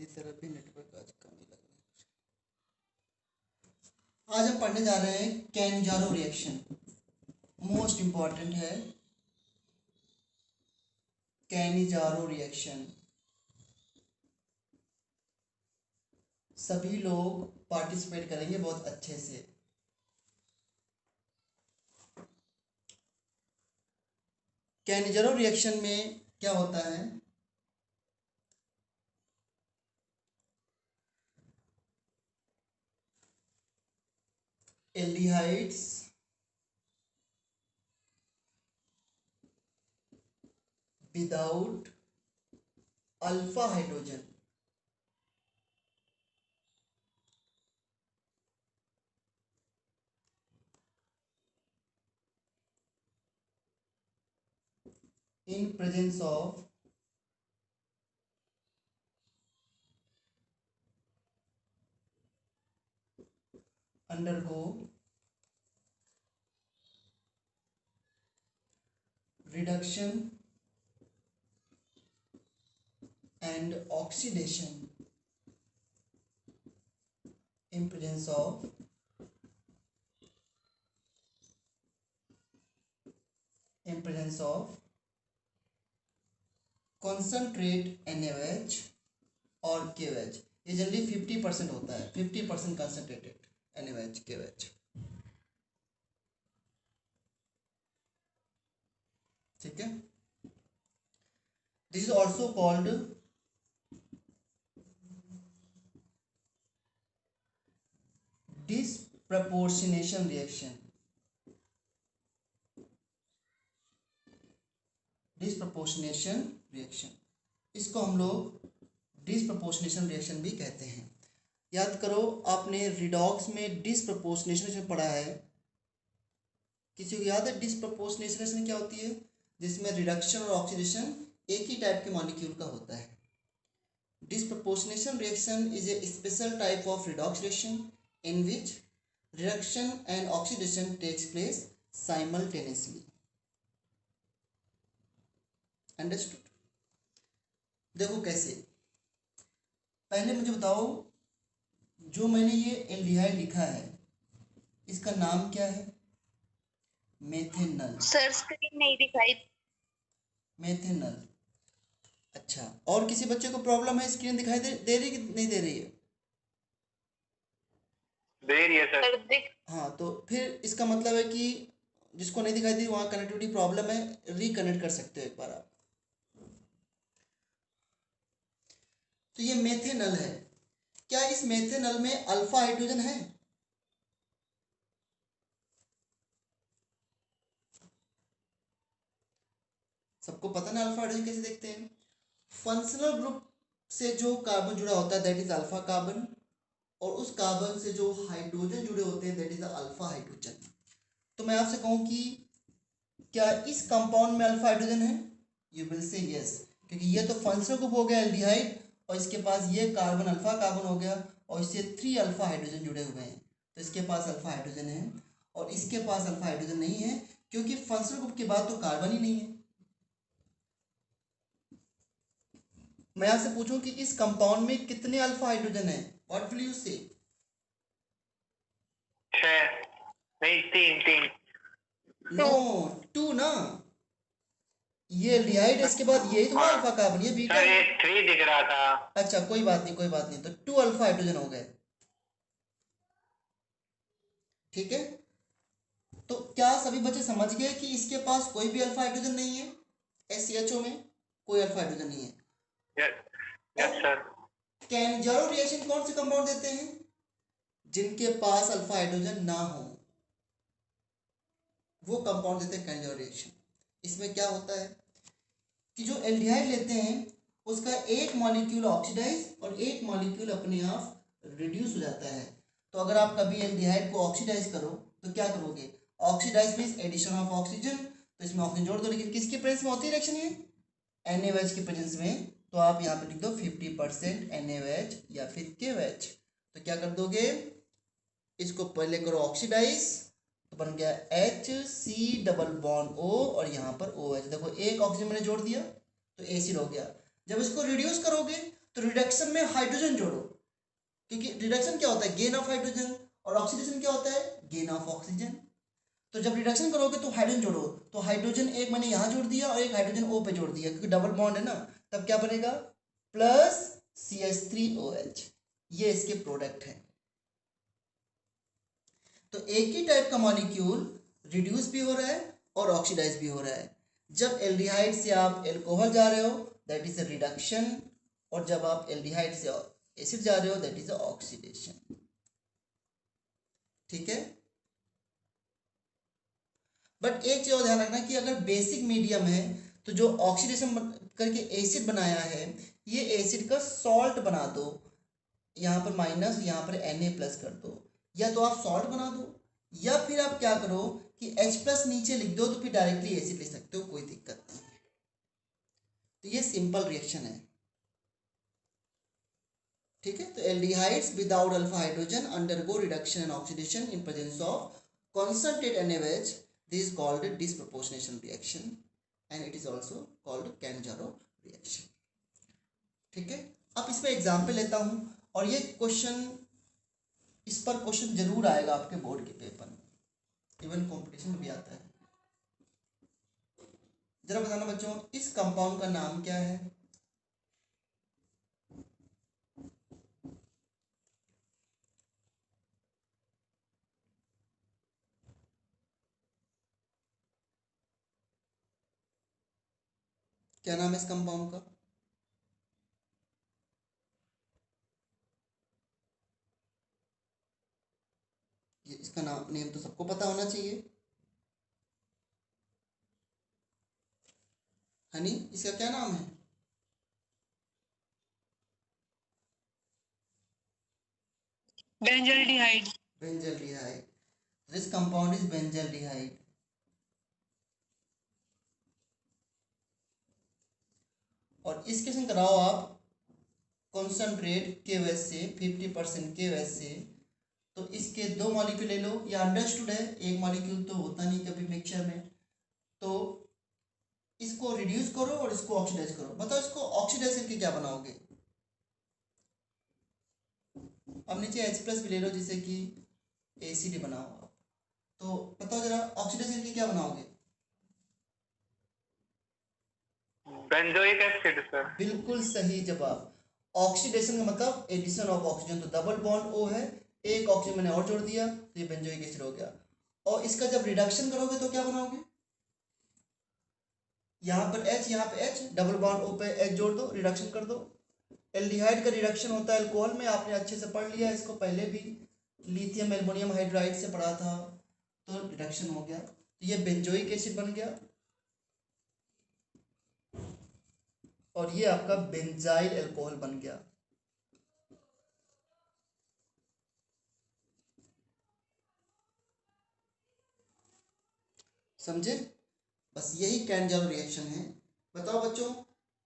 मेरी तरफ भी नेटवर्क आज कम ही लग रहा है। आज हम पढ़ने जा रहे हैं कैनिजारो रिएक्शन। मोस्ट इंपॉर्टेंट है कैनिजारो रिएक्शन। सभी लोग पार्टिसिपेट करेंगे बहुत अच्छे से। कैनिजारो रिएक्शन में क्या होता है, aldehydes without alpha hydrogen in presence of undergo reduction and oxidation in presence of concentrate NaOH और KOH। ये जनरली 50% होता है, 50% concentrated NaOH KOH। ठीक है, this is also called disproportionation reaction. Disproportionation reaction, इसको हम लोग डिसप्रपोर्शनेशन रिएक्शन भी कहते हैं। याद करो, आपने रिडॉक्स में डिसप्रपोर्शनेशन पढ़ा है। किसी को याद है डिसप्रपोर्शनेशन क्या होती है? जिसमें रिडक्शन और ऑक्सीडेशन एक ही टाइप के मॉलिक्यूल का होता है। Disproportionation reaction is a special type of redox reaction in which reduction and oxidation takes place simultaneously. Understood? देखो कैसे, पहले मुझे बताओ, जो मैंने ये एल्डिहाइड लिखा है इसका नाम क्या है? मेथेनल। सर स्क्रीन नहीं दिखाई। मेथेनल। अच्छा, और किसी बच्चे को प्रॉब्लम है? स्क्रीन दिखाई दे रही कि नहीं दे रही है? दे रही है सर। हाँ, तो फिर इसका मतलब है कि जिसको नहीं दिखाई दी वहाँ कनेक्टिविटी प्रॉब्लम है, रिकनेक्ट कर सकते हो एक बार आप। तो ये मेथेनल है। क्या इस मेथेनल में अल्फा हाइड्रोजन है? सबको पता ना अल्फा हाइड्रोजन कैसे देखते हैं? फंक्शनल ग्रुप से जो कार्बन जुड़ा होता है दैट इज अल्फा कार्बन, और उस कार्बन से जो हाइड्रोजन जुड़े होते हैं दैट इज अल्फा हाइड्रोजन। तो मैं आपसे कहूं कि क्या इस कंपाउंड में अल्फा हाइड्रोजन है? यू विल से यस, क्योंकि ये तो फंक्शनल ग्रुप हो गया एल्डिहाइड, और इसके पास ये कार्बन अल्फा कार्बन हो गया, और इससे 3 अल्फा हाइड्रोजन जुड़े हुए हैं, तो इसके पास अल्फा हाइड्रोजन है। और इसके पास अल्फा हाइड्रोजन नहीं है, क्योंकि फंक्शनल ग्रुप के बाद तो कार्बन ही नहीं है। मैं आपसे पूछूं कि इस कंपाउंड में कितने अल्फा हाइड्रोजन है? व्हाट विल यू से? 6 नहीं 3 नो, 2 ना। ये एल्डिहाइड है, इसके बाद यही तो अल्फा कार्बन, ये बीटा सर है। ये 3 दिख रहा था। अच्छा, कोई बात नहीं कोई बात नहीं, तो 2 अल्फा हाइड्रोजन हो गए। ठीक है, तो क्या सभी बच्चे समझ गए कि इसके पास कोई भी अल्फा हाइड्रोजन नहीं है? SCHO में कोई अल्फा हाइड्रोजन नहीं है। Yes sir. कैनिजारो रिएक्शन कौन से कंपाउंड देते हैं? जिनके पास अल्फा हाइड्रोजन ना हो वो कंपाउंड देते हैं कैनिजारो रिएक्शन। इसमें क्या होता है कि जो एल्डिहाइड लेते हैं उसका एक मॉलिक्यूल ऑक्सीडाइज और एक मॉलिक्यूल अपने आप रिड्यूस हो जाता है। तो अगर आप कभी एल्डिहाइड को ऑक्सीडाइज करो तो क्या करोगे? Oxidise means addition of oxygen, तो इसमें ऑक्सीजन जोड़ दो। लेकिन किसके प्रेजेंस में होती है रिएक्शन? ये NaOH के प्रेजेंस में, तो आप यहाँ पे लिख दो 50% NaOH या फिर KOH। तो क्या कर दोगे, इसको पहले करो ऑक्सीडाइज, तो बन गया HC डबल बॉन्ड O, और यहाँ पर OH। देखो एक ऑक्सीजन मैंने जोड़ दिया तो एसिड हो गया। जब इसको रिड्यूस करोगे तो रिडक्शन में हाइड्रोजन जोड़ो, क्योंकि रिडक्शन क्या होता है, गेन ऑफ हाइड्रोजन, और ऑक्सीडेशन क्या होता है, गेन ऑफ ऑक्सीजन। तो जब रिडक्शन करोगे तो हाइड्रोजन जोड़ो, तो हाइड्रोजन एक मैंने यहाँ जोड़ दिया और एक हाइड्रोजन O पे जोड़ दिया, क्योंकि डबल बॉन्ड है ना, तब क्या बनेगा, प्लस CH3OH। ये इसके प्रोडक्ट है। तो एक ही टाइप का मॉलिक्यूल रिड्यूस भी हो रहा है और ऑक्सीडाइज भी हो रहा है। जब एल्डिहाइड से आप एल्कोहल जा रहे हो दैट इज अ रिडक्शन, और जब आप एल्डिहाइड से एसिड जा रहे हो दैट इज अ ऑक्सीडेशन। ठीक है, बट एक चीज और ध्यान रखना कि अगर बेसिक मीडियम है तो जो ऑक्सीडेशन करके एसिड बनाया है, ये एसिड का सॉल्ट बना दो, यहाँ पर माइनस, यहाँ पर Na+ कर दो, या तो आप सॉल्ट बना दो, या फिर आप क्या करो कि H+ नीचे लिख दो, तो फिर डायरेक्टली एसिड लिख सकते हो, कोई दिक्कत नहीं है। तो ये सिंपल रिएक्शन है। ठीक है, तो aldehydes without alpha hydrogen undergo reduction and oxidation in presence of concentrate NaOH. This is called disproportionation reaction and it is also called Cannizzaro reaction. ठीक है, अब इसमें एग्जाम्पल लेता हूँ, और ये क्वेश्चन, इस पर क्वेश्चन जरूर आएगा आपके बोर्ड के पेपर में, इवन कंपटीशन में भी आता है। जरा बताना बच्चों, इस कंपाउंड का नाम क्या है? क्या नाम है इस कंपाउंड का? इसका नाम, नेम तो सबको पता होना चाहिए। हनी, इसका क्या नाम है? Benzaldehyde. Benzaldehyde. This compound is benzaldehyde. और इस क्वेश्चन कराओ आप कॉन्सेंट्रेट KOH से 50% KOH से, तो इसके दो मॉलिक्यूल ले लो, ये अंडरस्टूड है, एक मॉलिक्यूल तो होता नहीं कभी मिक्सचर में, तो इसको रिड्यूस करो और इसको ऑक्सीडाइज करो। बताओ इसको ऑक्सीडाइज करके क्या बनाओगे? अब नीचे H+ भी ले लो, जिससे कि एसिड बनाओ आप, तो बताओ जरा ऑक्सीडाइज करके क्या बनाओगे? Benzoic acid sir. बिल्कुल सही जवाब। ऑक्सीडेशन का मतलब एडिशन ऑफ ऑक्सीजन, तो डबल बॉन्ड O है, एक ऑक्सीजन मैंने और जोड़ दिया, तो ये बेंजोइक एसिड हो गया। और इसका जब रिडक्शन करोगे तो क्या बनाओगे? यहाँ पर H, यहाँ पे H, डबल बॉन्ड O पे H जोड़ दो, रिडक्शन कर दो। एल्डिहाइड का रिडक्शन होता है अल्कोहल में, आपने अच्छे से पढ़ लिया इसको, पहले भी लिथियम एल्युमिनियम हाइड्राइड से पढ़ा था, तो रिडक्शन हो गया, तो ये बेंजोइक एसिड बन गया, और ये आपका बेंजाइल अल्कोहल बन गया। समझे? बस यही कैंजारो रिएक्शन है। बताओ बच्चों,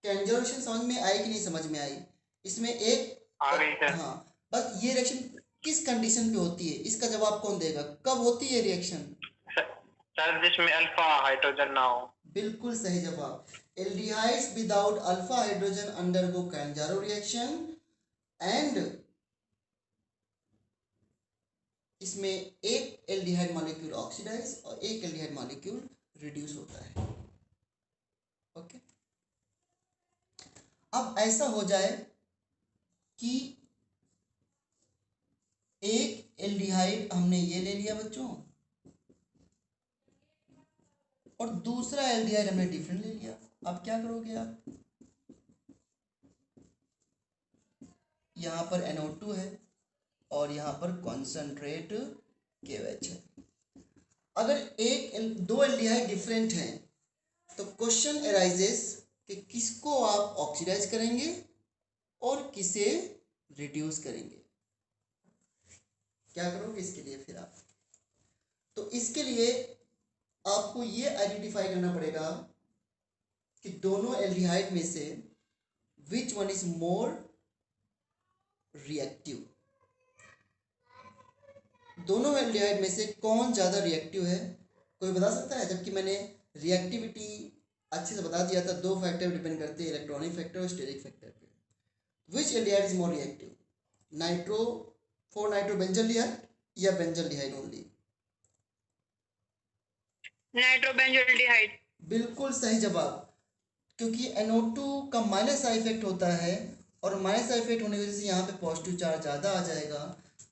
कैंजारो रिएक्शन समझ में आई कि नहीं समझ में आई? इसमें एक, आ गई सर। हाँ, बस ये रिएक्शन किस कंडीशन पे होती है, इसका जवाब कौन देगा? कब होती है रिएक्शन? सर जिसमें अल्फा हाइड्रोजन ना हो। बिल्कुल सही जवाब। Aldehydes without alpha hydrogen undergo Cannizzaro reaction, and इसमें एक एल्डिहाइड मॉलिक्यूल ऑक्सीडाइज और एक एल्डिहाइड मॉलिक्यूल रिड्यूस होता है। ओके, अब ऐसा हो जाए कि एक एल्डिहाइड हमने ये ले लिया बच्चों, और दूसरा एल्डिहाइड हमने डिफरेंट ले लिया। अब क्या करोगे आप? यहाँ पर NO2 है और यहाँ पर कॉन्सेंट्रेट KOH है। अगर दो एल्डिहाइड डिफरेंट हैं तो क्वेश्चन अराइजेस कि किसको आप ऑक्सीडाइज करेंगे और किसे रिड्यूस करेंगे। क्या करोगे इसके लिए फिर आप? तो इसके लिए आपको ये आइडेंटिफाई करना पड़ेगा कि दोनों एल्डिहाइड में से which one is more reactive. दोनों एल्डिहाइड में से कौन ज़्यादा रिएक्टिव है, कोई बता सकता है? जबकि मैंने रिएक्टिविटी अच्छे से बता दिया था, दो फैक्टर डिपेंड करते हैं, इलेक्ट्रॉनिक फैक्टर और स्टेरिक फैक्टर पे। Which aldehyde is more reactive, nitro 4 nitrobenzaldehyde या बेंजोल्डिहाइड ओनली? नाइट्रोबेंजोल्डिहाइड। बिल्कुल सही जवाब, क्योंकि NO2 का माइनस आई इफेक्ट होता है और माइनस आई इफेक्ट होने की वजह से यहाँ पे पॉजिटिव चार्ज ज़्यादा आ जाएगा,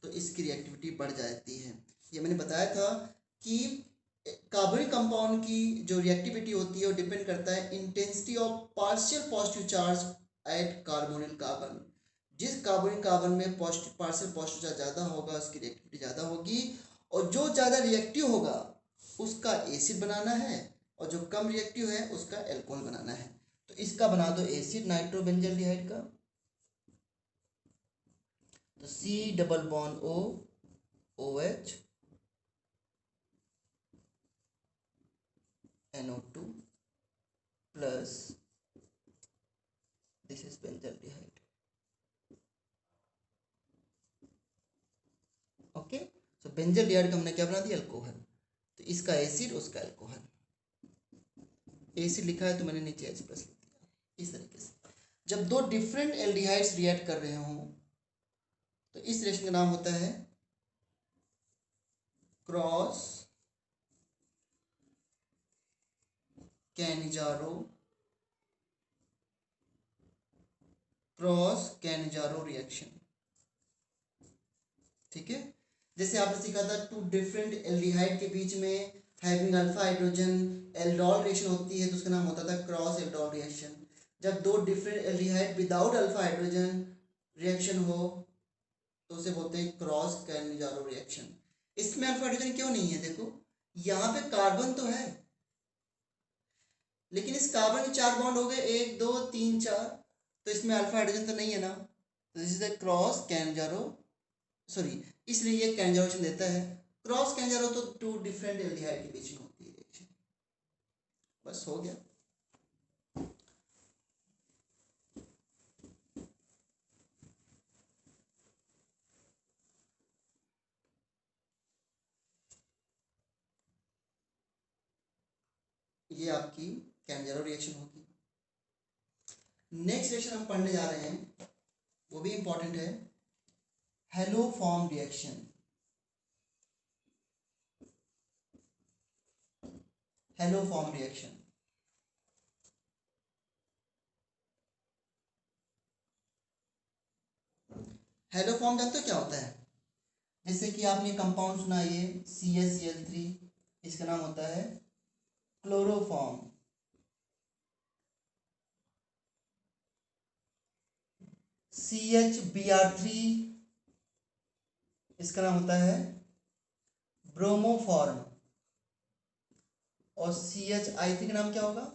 तो इसकी रिएक्टिविटी बढ़ जाती है। ये मैंने बताया था कि कार्बनिक कंपाउंड की जो रिएक्टिविटी होती है वो डिपेंड करता है intensity of partial positive charge at carbonyl carbon. जिस कार्बोनिल कार्बन में पार्शियल पॉजिटिव चार्ज ज़्यादा होगा उसकी रिएक्टिविटी ज़्यादा होगी, और जो ज़्यादा रिएक्टिव होगा उसका एसिड बनाना है, और जो कम रिएक्टिव है उसका एल्कोहल बनाना है। तो इसका बना दो एसिड नाइट्रोबेंजोल्डिहाइड का, तो C double bond O OH NO2 plus this is benzaldehyde. Okay, so benzaldehyde का हमने क्या बना दिया, अल्कोहल। तो इसका एसिड उसका एल्कोहल, एसिड लिखा है तो मैंने नीचे H प्लस लिख दिया। इस तरीके से जब दो डिफरेंट एल्डिहाइड्स रिएक्ट कर रहे हों तो इस रिएक्शन का नाम होता है क्रॉस कैनिजारो रिएक्शन। ठीक है, जैसे आपने सीखा था टू डिफरेंट एल्डिहाइड के बीच में having alpha hydrogen aldol reaction होती है तो उसका नाम होता था क्रॉस एल्डोल रिएक्शन। जब दो different aldehyde without alpha hydrogen reaction हो तो उसे बोलते हैं क्रॉस कैनिजारो रिएक्शन। इसमें अल्फा हाइड्रोजन क्यों नहीं है, देखो यहाँ पे कार्बन तो है लेकिन इस कार्बन के 4 बॉन्ड हो गए, 1 2 3 4, तो इसमें अल्फा हाइड्रोजन तो नहीं है ना, तो this is the cross Cannizzaro, sorry इसलिए ये कैनिजारो देता है। क्रॉस कैनिजारो तो टू डिफरेंट एल्डिहाइड के बीच में होती है रिएक्शन। बस हो गया। ये आपकी कैनिजारो रिएक्शन होगी। नेक्स्ट रिएक्शन हम पढ़ने जा रहे हैं, वो भी इंपॉर्टेंट है, haloform reaction. Haloform reaction haloform जानते हो क्या होता है? जैसे कि आपने कंपाउंड सुना ये CaCl3, इसका नाम होता है क्लोरोफॉर्म। CHBr3, इसका नाम होता है ब्रोमोफॉर्म। और CHI3 का नाम क्या होगा,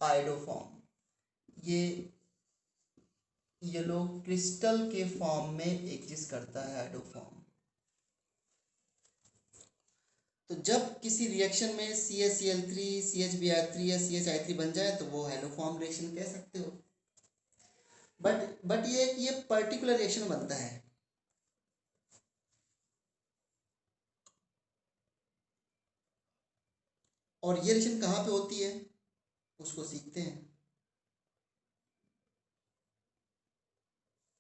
आइडोफॉर्म। ये लोग क्रिस्टल के फॉर्म में एग्जिस्ट करता है आइडोफॉर्म। तो जब किसी रिएक्शन में CaCl3 CHBr3 या CHI3 बन जाए तो वो हैलोफॉर्म रिएक्शन कह सकते हो। बट ये पर्टिकुलर रिएक्शन बनता है। और ये रिएक्शन कहाँ पे होती है उसको सीखते हैं,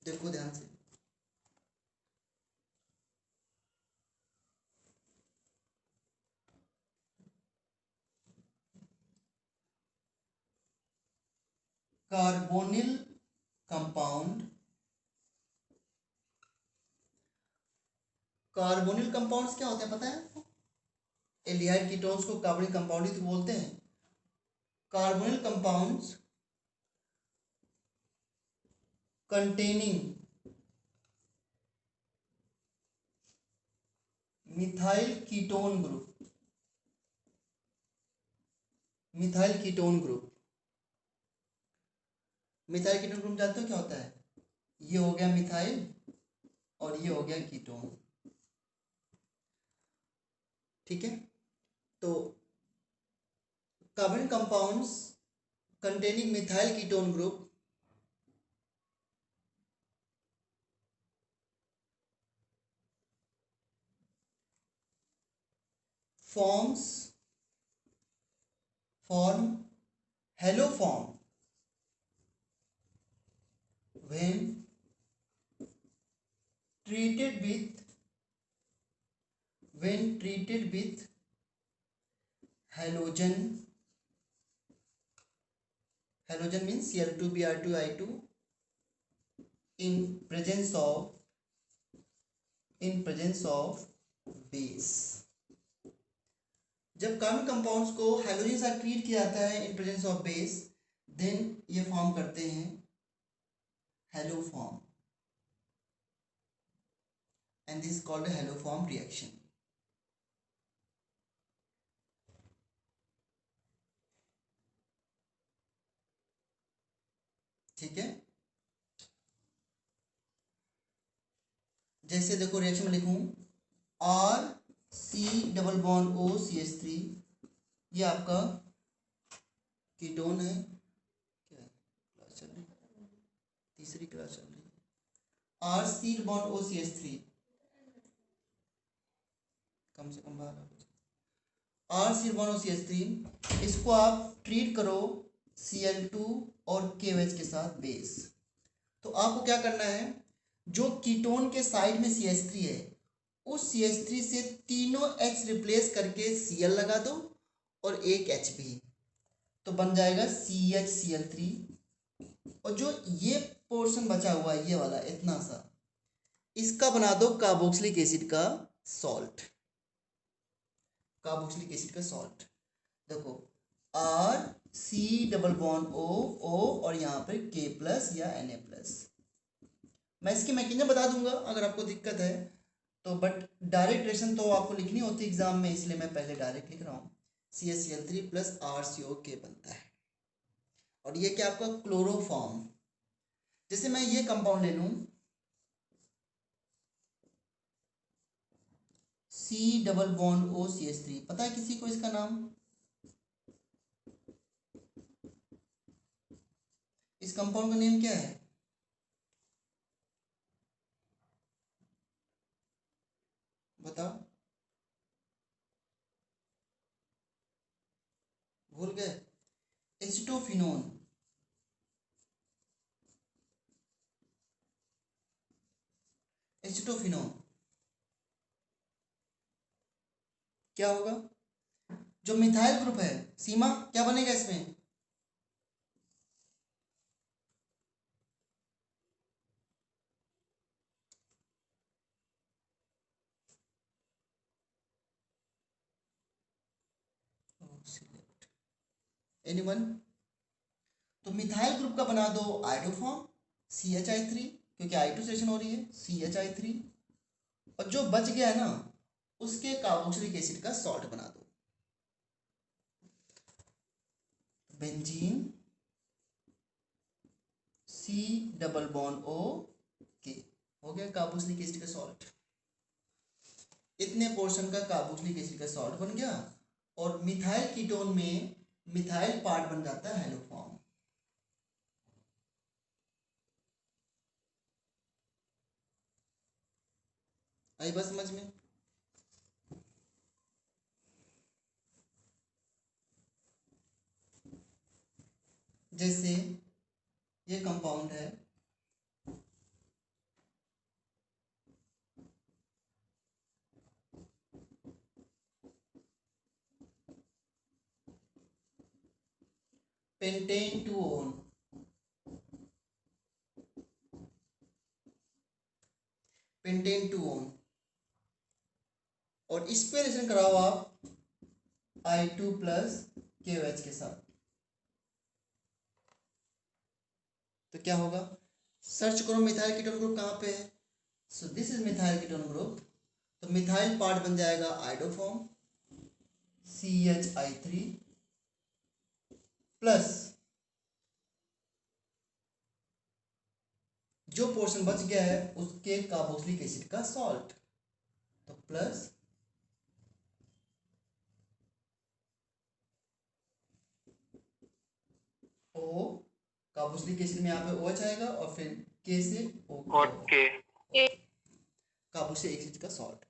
देखो ध्यान से। कार्बोनिल कंपाउंड, कार्बोनिल कंपाउंड्स क्या होते हैं पता है आपको? एल्डिहाइड कीटोन्स को कार्बोनिल कंपाउंड ही तो बोलते हैं। Carbonyl compounds containing methyl ketone group, methyl ketone group. Methyl ketone group जानते हो क्या होता है? ये हो गया मिथाइल और ये हो गया कीटोन। ठीक है, तो carbon compounds containing methyl ketone group form haloform when treated with halogen means Cl2Br2I2 in presence of base। जब कार्बन कंपाउंड्स को हाइड्रोजन के साथ ट्रीट किया जाता है in presence of base, then ये फॉर्म करते हैं haloform, and this called haloform reaction. ठीक है, जैसे देखो रिएक्शन में लिखूं R C double bond O C H three, ये आपका कीटोन है। क्या क्लास चल रही है? तीसरी क्लास चल रही है। R C bond O C H three, कम से कम बाहर R C bond O C H three, इसको आप ट्रीट करो Cl2 और KOH के साथ बेस। तो आपको क्या करना है, जो कीटोन के साइड में CH3 है उस CH3 से तीनों H रिप्लेस करके Cl लगा दो और एक H भी, तो बन जाएगा CHCl3। और जो ये पोर्शन बचा हुआ है ये वाला इतना सा, इसका बना दो कार्बोक्सिलिक एसिड का सॉल्ट। कार्बोक्सिलिक एसिड का सॉल्ट देखो R C double bond O O और यहाँ पर K प्लस या Na+। मैं इसकी मैकेनिज्म बता दूंगा अगर आपको दिक्कत है तो, बट डायरेक्ट रिएक्शन तो आपको लिखनी होती है एग्जाम में, इसलिए मैं पहले डायरेक्ट लिख रहा हूँ। CaCl3 प्लस RCOK बनता है, और ये क्या आपका क्लोरोफॉर्म। जैसे मैं ये कंपाउंड ले लूँ C double bond O CH3, पता है किसी को इसका नाम? इस कंपाउंड का नेम क्या है? बताओ, भूल गए? एसिटोफिनोन। एसिटोफिनोन क्या होगा? जो मिथाइल ग्रुप है, सीमा क्या बनेगा इसमें? एनीवन? तो मिथाइल ग्रुप का बना दो आइडोफॉर्म CHI3, क्योंकि I2 से रिएक्शन हो रही है CHI3, और जो बच गया है ना उसके कार्बोक्सिलिक एसिड का सॉल्ट बना दो benzene C double bond O K, हो गया कार्बोक्सिलिक एसिड का सॉल्ट। इतने पोर्शन का कार्बोक्सिलिक एसिड का सॉल्ट बन गया, और मिथाइल कीटोन में मिथाइल पार्ट बन जाता है हेलो फॉर्म। आई बात समझ में? जैसे ये कंपाउंड है पेंटेन 2-on, पेंटेन 2-on, और इस पे रिएक्शन कराओ आप I2 प्लस KOH के साथ, तो क्या होगा? सर्च करो मिथाइल कीटोन ग्रुप कहाँ पे है। So this is methyl ketone group. तो मिथाइल पार्ट बन जाएगा आइडोफॉर्म CHI3 प्लस जो पोर्शन बच गया है उसके कार्बोक्सिलिक एसिड का सॉल्ट, तो प्लस O, कार्बोक्सिलिक एसिड में यहाँ पे OH आएगा और फिर K से ओके कार्बोक्सिलिक एसिड का सॉल्ट।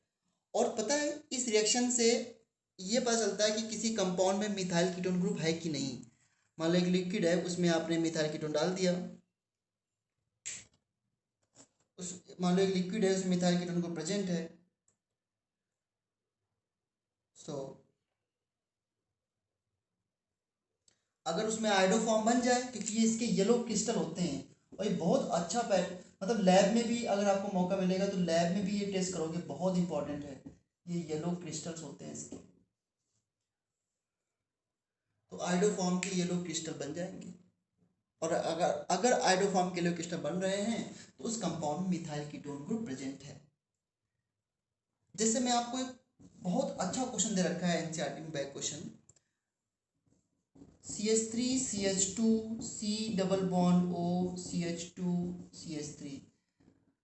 और पता है इस रिएक्शन से ये पता चलता है कि किसी कंपाउंड में मिथाइल कीटोन ग्रुप है कि नहीं। मान लो एक लिक्विड है उसमें आपने मिथाइल कीटोन डाल दिया, मान लो एक लिक्विड है, उसमें मिथाइल कीटोन ग्रुप प्रेजेंट है। सो अगर उसमें आयोडो फॉर्म बन जाए, क्योंकि ये इसके येलो क्रिस्टल होते हैं, और ये बहुत अच्छा पैट, मतलब लैब में भी अगर आपको मौका मिलेगा तो लैब में भी ये टेस्ट करोगे, बहुत इंपॉर्टेंट है। ये येलो क्रिस्टल्स होते हैं इसके, तो आयोडो फॉर्म के येलो क्रिस्टल बन जाएंगे। और अगर अगर आयोडो फॉर्म के येलो क्रिस्टल बन रहे हैं तो उस कंपाउंड में मिथाइल कीटोन ग्रुप प्रेजेंट है। जैसे मैं आपको एक बहुत अच्छा क्वेश्चन दे रखा है एनसीईआरटी में, back question, CH3 CH2 C double bond O CH2 CH3,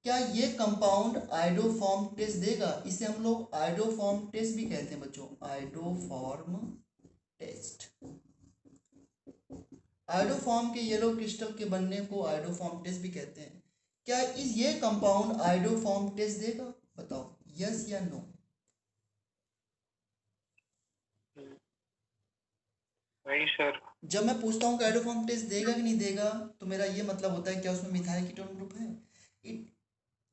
क्या ये कंपाउंड आयोडोफॉर्म टेस्ट देगा? इसे हम लोग आयोडोफॉर्म टेस्ट भी कहते हैं बच्चों, आयोडोफॉर्म टेस्ट। आयोडोफॉर्म के येलो क्रिस्टल के बनने को आयोडोफॉर्म टेस्ट भी कहते हैं। क्या ये कंपाउंड आयोडोफॉर्म टेस्ट देगा? बताओ यस या नो। वही सर। जब मैं पूछता हूँ कि आयोडोफॉर्म टेस्ट देगा कि नहीं देगा, तो मेरा ये मतलब होता है क्या उसमें मिथाइल कीटोन ग्रुप है? It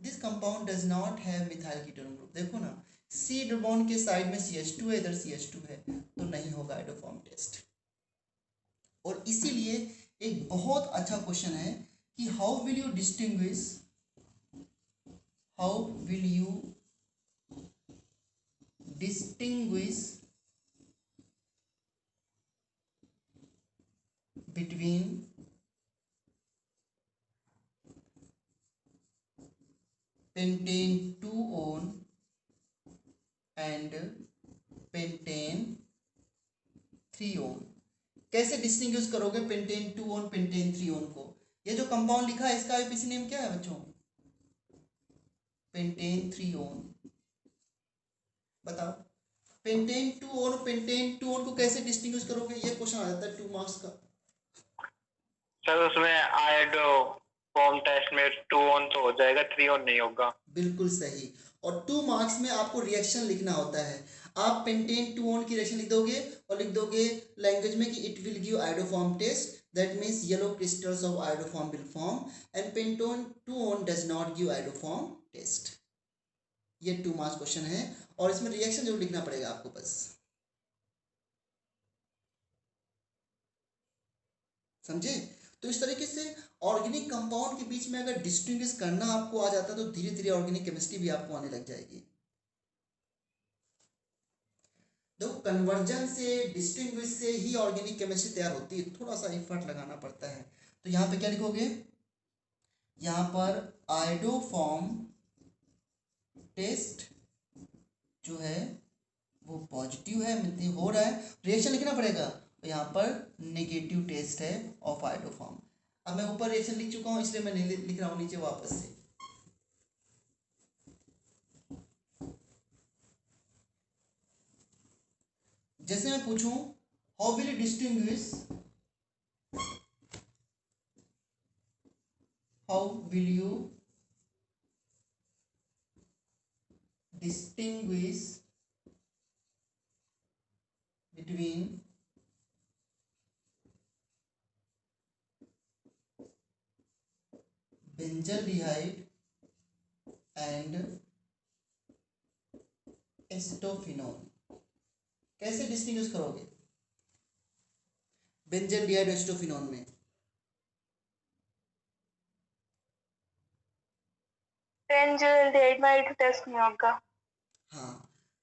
this compound does not have methyl ketone group. देखो ना, सी डबल बॉन्ड के साइड में CH2 है, इधर CH2 है, तो नहीं होगा आयोडोफॉर्म टेस्ट। और इसीलिए एक बहुत अच्छा क्वेश्चन है कि how will you distinguish between pentane 2-on and pentane 3-on? कैसे डिस्टिंग्विश करोगे पेंटेन 2-on पेंटेन 3-on को? ये जो कंपाउंड लिखा है इसका आईपीसी नेम क्या है बच्चों? Pentane 3-on। बताओ पेंटेन 2-on पेंटेन 2-on को कैसे डिस्टिंग्विश करोगे? ये क्वेश्चन आ जाता है 2 मार्क्स का। सर उसमें आयोडो फॉर्म टेस्ट में 2 ऑन तो हो जाएगा, 3 ऑन नहीं होगा। बिल्कुल सही। और 2 मार्क्स में आपको रिएक्शन लिखना होता है। आप पेंटेन 2-on की रिएक्शन लिख दोगे और लिख दोगे लैंग्वेज में कि it will give iodoform test, that means yellow crystals of iodoform will form, and pentanone 2-on does not give iodoform test. ये 2 मार्क्स क्वेश्चन है, और इसमें रिएक्शन जरूर लिखना पड़ेगा आपको बस। समझे? तो इस तरीके से ऑर्गेनिक कंपाउंड के बीच में अगर डिस्टिंग्विश करना आपको आ जाता है तो धीरे धीरे ऑर्गेनिक केमिस्ट्री भी आपको आने लग जाएगी। देखो कन्वर्जन से, डिस्टिंग्विश से ही ऑर्गेनिक केमिस्ट्री तैयार होती है, थोड़ा सा एफर्ट लगाना पड़ता है। तो यहाँ पे क्या लिखोगे? यहाँ पर आयोडोफॉर्म टेस्ट जो है वो पॉजिटिव है, मतलब हो रहा है, रिएक्शन लिखना पड़ेगा, तो यहाँ पर नेगेटिव टेस्ट है ऑफ आयोडोफॉर्म। अब मैं ऊपर रिएक्शन लिख चुका हूँ, इसलिए मैं नहीं लिख रहा हूँ नीचे वापस से। जैसे मैं पूछूं how will you distinguish, how will you distinguish between benzaldehyde and एस्टोफिनोन? कैसे डिस्टिंग्विश करोगे बेंजलडिहाइड एस्टोफिनोन में? बेंजोल्डिहाइड में टेस्ट नहीं होगा। हाँ,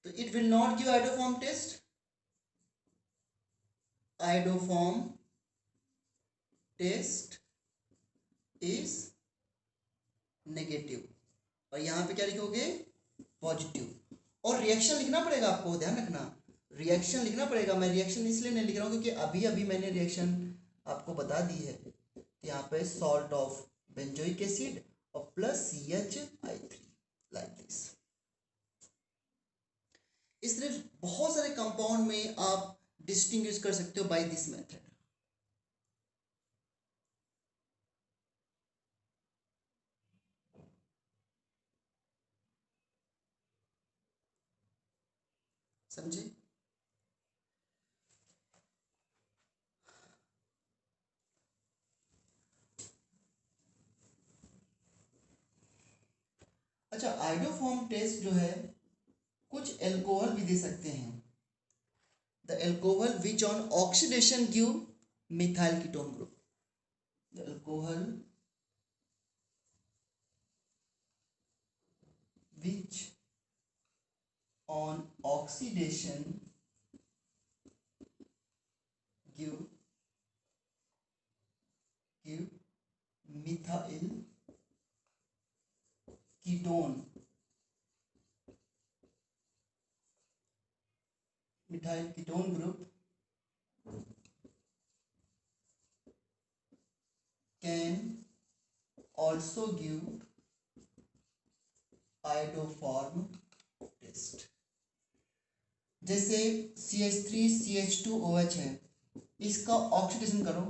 तो it will not give iodoform test, iodoform test is negative. और यहाँ पे क्या लिखोगे? पॉजिटिव। और रिएक्शन लिखना पड़ेगा आपको, ध्यान रखना, रिएक्शन लिखना पड़ेगा। मैं रिएक्शन इसलिए नहीं लिख रहा हूँ क्योंकि अभी अभी मैंने रिएक्शन आपको बता दी है। यहाँ पे सॉल्ट ऑफ बेंजोइक एसिड और प्लस CH3 लाइक दिस। इस तरह बहुत सारे कंपाउंड में आप डिस्टिंग्विश कर सकते हो बाय दिस मेथड। समझे? अच्छा, आयोडोफॉर्म टेस्ट जो है कुछ एल्कोहल भी दे सकते हैं. The alcohol which on oxidation give methyl ketone group. The alcohol which on oxidation give methyl ketone group can also give iodoform test. जैसे CH3CH2OH है, इसका ऑक्सीडेशन करो.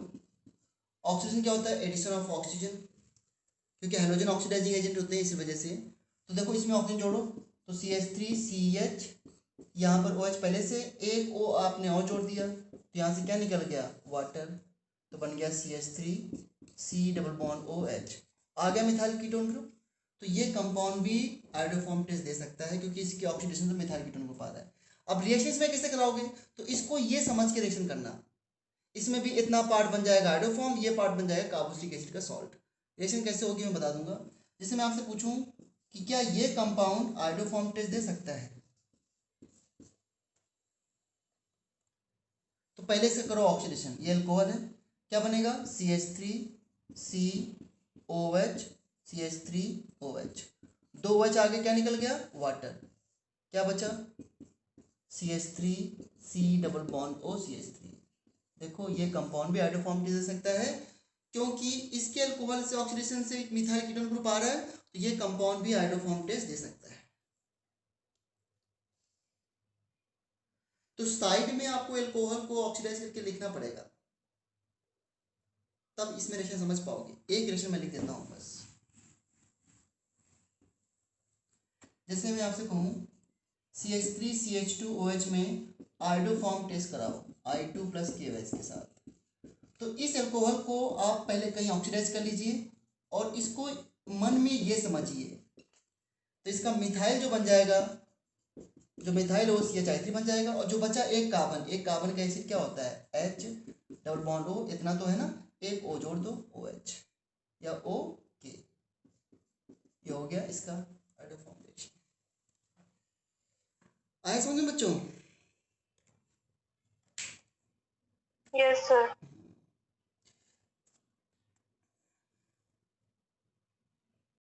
ऑक्सीडेशन क्या होता है? एडिशन ऑफ ऑक्सीजन, क्योंकि हाइड्रोजन ऑक्सीडाइजिंग एजेंट होते हैं इस वजह से. तो देखो इसमें ऑक्सीजन जोड़ो तो CH3CH, यहाँ पर OH पहले से, एक O आपने और जोड़ दिया तो यहाँ से क्या निकल गया? वाटर. तो बन गया CH3C डबल बॉन्ड OH. आ गया मिथाइल कीटोन ग्रुप. तो ये कंपाउंड भी आयोडोफॉर्म टेस्ट दे सकता है क्योंकि इसकी ऑक्सीडेशन तो मिथाइल कीटोन ग्रुप आ रहा है. अब रिएक्शन इसमें कैसे कराओगे? तो इसको ये समझ के रिएक्शन करना. इसमें भी इतना पार्ट बन जाएगा आयोडोफॉर्म, ये पार्ट बन जाएगा कार्बोक्सिलिक एसिड का सॉल्ट. रिएक्शन कैसे होगी मैं बता दूंगा. जैसे मैं आपसे पूछूं कि क्या ये कंपाउंड आयोडोफॉर्म टेस्ट दे सकता है, तो पहले से करो ऑक्सीडेशन. ये अल्कोहल है, क्या बनेगा? CH3COH CH3OH. 2 OH आगे क्या निकल गया? वाटर. क्या बचा? CH3C double bond O CH3. देखो ये कंपाउंड भी आयोडोफॉर्म दे सकता है क्योंकि इसके अल्कोहल से ऑक्सीडेशन से मिथाइल कीटोन ग्रुप आ रहा है, तो ये कंपाउंड भी आयोडोफॉर्म टेस्ट दे सकता है. तो साइड में आपको अल्कोहल को ऑक्सीडाइज करके लिखना पड़ेगा, तब इसमें रिएक्शन समझ पाओगे. एक रिएक्शन मैं लिख देता हूं बस. जैसे मैं आपसे कहूं CH3CH2OH में आयोडोफॉर्म टेस्ट कराओ I2 प्लस KOH के साथ, तो इस अल्कोहल को आप पहले कहीं ऑक्सीडाइज कर लीजिए और इसको मन में ये समझिए, तो इसका मिथाइल जो बन जाएगा, जो मिथाइल हो CH3 बन जाएगा, और जो बचा एक कार्बन का एसिड क्या होता है? H double bond O. इतना तो है ना, एक O जोड़ दो OH या OK. ये हो गया इसका आयोडोफॉर्म रिएक्शन. आए समझ में बच्चों? Yes, sir.